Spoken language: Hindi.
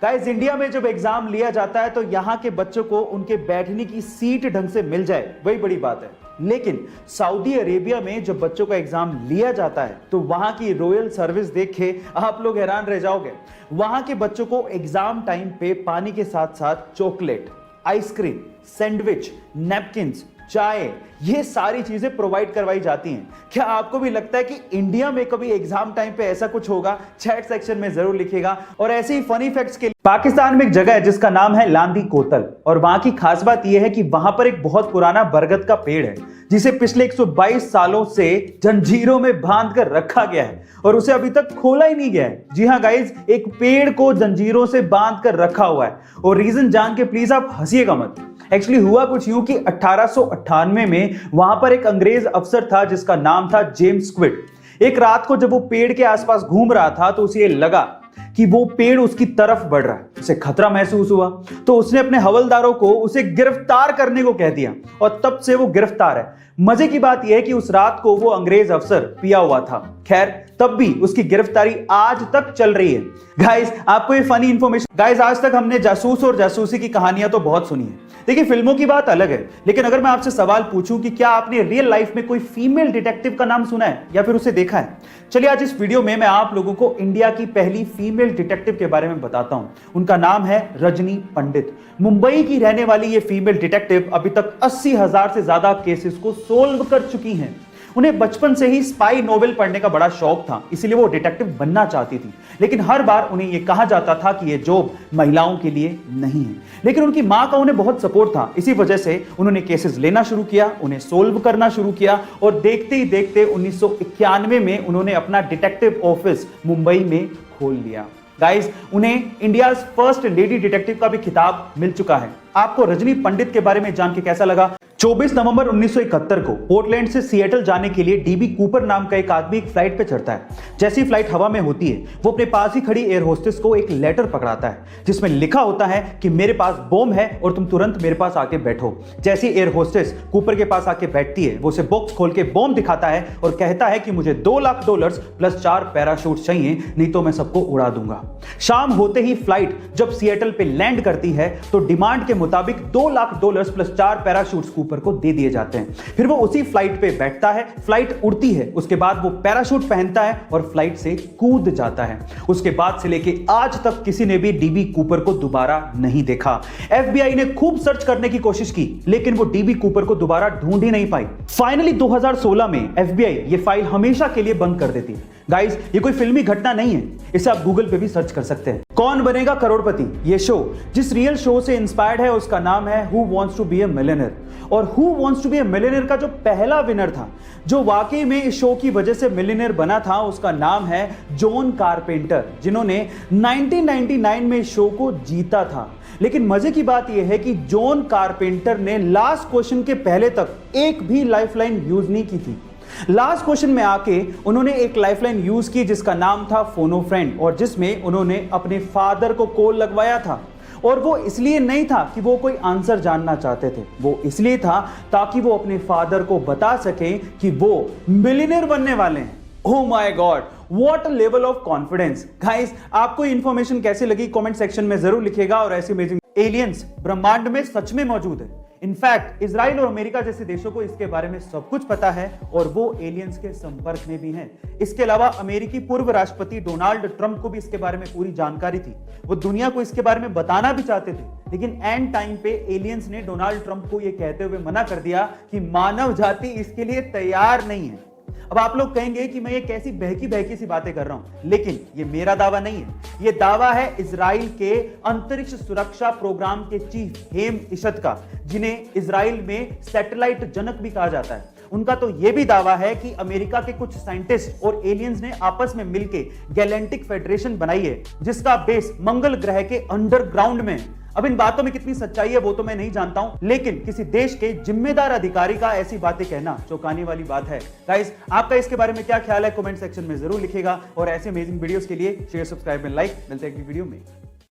गाइस, इंडिया में जब एग्जाम लिया जाता है तो यहां के बच्चों को उनके बैठने की सीट ढंग से मिल जाए, वही बड़ी बात है। लेकिन सऊदी अरेबिया में जब बच्चों का एग्जाम लिया जाता है तो वहां की रॉयल सर्विस देख के आप लोग हैरान रह जाओगे। वहां के बच्चों को एग्जाम टाइम पे पानी के साथ साथ चॉकलेट, आइसक्रीम, सैंडविच, नैपकिंस, चाय, ये सारी चीजें प्रोवाइड करवाई जाती हैं। क्या आपको भी लगता है कि इंडिया में कभी एग्जाम टाइम पे ऐसा कुछ होगा? चैट सेक्शन में जरूर लिखिएगा। और ऐसे ही फनी फैक्ट्स के लिए पाकिस्तान में एक जगह है जिसका नाम है लांदी कोतल, और वहां की खास बात यह है कि वहां पर एक बहुत पुराना बरगद का पेड़ है जिसे पिछले 122 सालों से जंजीरों में बांध कर रखा गया है और उसे अभी तक खोला ही नहीं गया है। जी हाँ गाइज, एक पेड़ को जंजीरों से बांध कर रखा हुआ है। और रीजन जान के प्लीज आप हंसिएगा मत। एक्चुअली हुआ कुछ यूं कि 1898 में वहां पर एक अंग्रेज अफसर था जिसका नाम था जेम्स क्विड। एक रात को जब वो पेड़ के आसपास घूम रहा था तो उसे लगा कि वो पेड़ उसकी तरफ बढ़ रहा है। उसे खतरा महसूस हुआ तो उसने अपने हवलदारों को उसे गिरफ्तार करने को कह दिया और तब से वो गिरफ्तार है। मजे की बात यह है कि उस रात को वो अंग्रेज अफसर पिया हुआ था। खैर, तब भी उसकी गिरफ्तारी आज तक चल रही है। गाइस, आपको ये फनी इंफॉर्मेशन, गाइस आज तक हमने जासूस और जासूसी की कहानियां तो बहुत सुनी है। देखिए, फिल्मों की बात अलग है, लेकिन अगर मैं आपसे सवाल पूछूं कि क्या आपने रियल लाइफ में कोई फीमेल डिटेक्टिव का नाम सुना है या फिर उसे देखा है? चलिए आज इस वीडियो में मैं आप लोगों को इंडिया की पहली फीमेल डिटेक्टिव के बारे में बताता हूं। उनका नाम है रजनी पंडित। मुंबई की रहने वाली ये फीमेल डिटेक्टिव अभी तक 80,000 से ज्यादा केसेस को सोल्व कर चुकी हैं। उन्हें बचपन से ही स्पाई नोवेल पढ़ने का बड़ा शौक था, इसीलिए वो डिटेक्टिव बनना चाहती थी। लेकिन हर बार उन्हें यह कहा जाता था कि यह जॉब महिलाओं के लिए नहीं है। लेकिन उनकी मां का उन्हें बहुत सपोर्ट था, इसी वजह से उन्होंने केसेस लेना शुरू किया, उन्हें सोल्व करना शुरू किया और देखते ही देखते 1991 में उन्होंने अपना डिटेक्टिव ऑफिस मुंबई में खोल लिया। गाइस, उन्हें इंडिया फर्स्ट लेडी डिटेक्टिव का भी खिताब मिल चुका है। आपको रजनी पंडित के बारे में जान के कैसा लगा? 24 नवंबर 1971 को पोर्टलैंड से सिएटल जाने के लिए डीबी कूपर नाम का एक आदमी एक फ्लाइट पे चढ़ता है। जैसी फ्लाइट हवा में होती है, वो अपने पास ही खड़ी एयर होस्टेस को एक लेटर पकड़ाता है जिसमें लिखा होता है कि मेरे पास बॉम्ब है और तुम तुरंत मेरे पास आके बैठो। जैसी एयर होस्टेस कूपर के पास आके बैठती है, वो उसे बॉक्स खोल के बॉम्ब दिखाता है और कहता है कि मुझे $2 लाख प्लस 4 पैराशूट चाहिए, नहीं तो मैं सबको उड़ा दूंगा। शाम होते ही फ्लाइट जब सिएटल पे लैंड करती है तो डिमांड के मुताबिक $2 लाख प्लस 4 पैराशूट कूपर को दे दिए जाते हैं। फिर वो उसी फ्लाइट पे बैठता है, फ्लाइट उड़ती है, उसके बाद वो पैराशूट पहनता है और फ्लाइट से कूद जाता है। उसके बाद से लेके आज तक किसी ने भी डीबी कूपर को दोबारा नहीं देखा। एफबीआई ने खूब सर्च करने की कोशिश की, लेकिन वो डीबी कूपर को दोबारा ढूंढ ही नहीं पाई। फाइनली 2016 में एफबीआई ये फाइल हमेशा के लिए बंद कर देती है। गाइस, ये कोई फिल्मी घटना नहीं है, इसे आप गूगल पे भी सर्च कर सकते हैं। कौन बनेगा करोड़पति, ये शो जिस रियल शो से इंस्पायर्ड है उसका नाम है who wants to be a millionaire. और who wants to be a millionaire का जो पहला विनर था, जो वाकई में इस शो की वजह से मिलियनेयर बना था, उसका नाम है जॉन कारपेंटर, जिन्होंने 1999 में इस शो को जीता था। लेकिन मजे की बात यह है कि जॉन कारपेंटर ने लास्ट क्वेश्चन के पहले तक एक भी लाइफलाइन यूज नहीं की थी। लास्ट क्वेश्चन में आके उन्होंने एक लाइफलाइन यूज की जिसका नाम था फोनो फ्रेंड, और जिसमें उन्होंने अपने फादर को कॉल लगवाया था। और वो इसलिए नहीं था कि वो कोई आंसर जानना चाहते थे, वो इसलिए था ताकि वो अपने फादर को बता सकें कि वो मिलियनेयर बनने वाले हैं। Oh my God, what a level of confidence. Guys, आपको इंफॉर्मेशन कैसी लगी कमेंट सेक्शन में जरूर लिखिएगा। और ऐसी अमेजिंग एलियंस ब्रह्मांड में सच में मौजूद है। इनफैक्ट इजराइल और अमेरिका जैसे देशों को इसके बारे में सब कुछ पता है और वो एलियंस के संपर्क में भी हैं। इसके अलावा अमेरिकी पूर्व राष्ट्रपति डोनाल्ड ट्रंप को भी इसके बारे में पूरी जानकारी थी। वो दुनिया को इसके बारे में बताना भी चाहते थे, लेकिन एंड टाइम पे एलियंस ने डोनाल्ड ट्रंप को यह कहते हुए मना कर दिया कि मानव जाति इसके लिए तैयार नहीं है। अब आप लोग कहेंगे कि मैं ये कैसी बहकी बहकी सी बातें कर रहा हूं, लेकिन ये मेरा दावा नहीं है, ये दावा है इजराइल के अंतरिक्ष सुरक्षा प्रोग्राम के चीफ हेम इशत का, जिन्हें इजराइल में सैटेलाइट जनक भी कहा जाता है। उनका तो यह भी दावा है कि अमेरिका के कुछ साइंटिस्ट और एलियंस ने आपस में मिलकर गैलेक्टिक फेडरेशन बनाई है, जिसका बेस मंगल ग्रह के अंडरग्राउंड में। अब इन बातों में कितनी सच्चाई है वो तो मैं नहीं जानता हूं, लेकिन किसी देश के जिम्मेदार अधिकारी का ऐसी बातें कहना चौंकाने वाली बात है। गाइस, आपका इसके बारे में क्या ख्याल है कमेंट सेक्शन में जरूर लिखिएगा। और ऐसे अमेजिंग वीडियोस के लिए शेयर, सब्सक्राइब एंड लाइक। मिलते हैं अगली वीडियो में।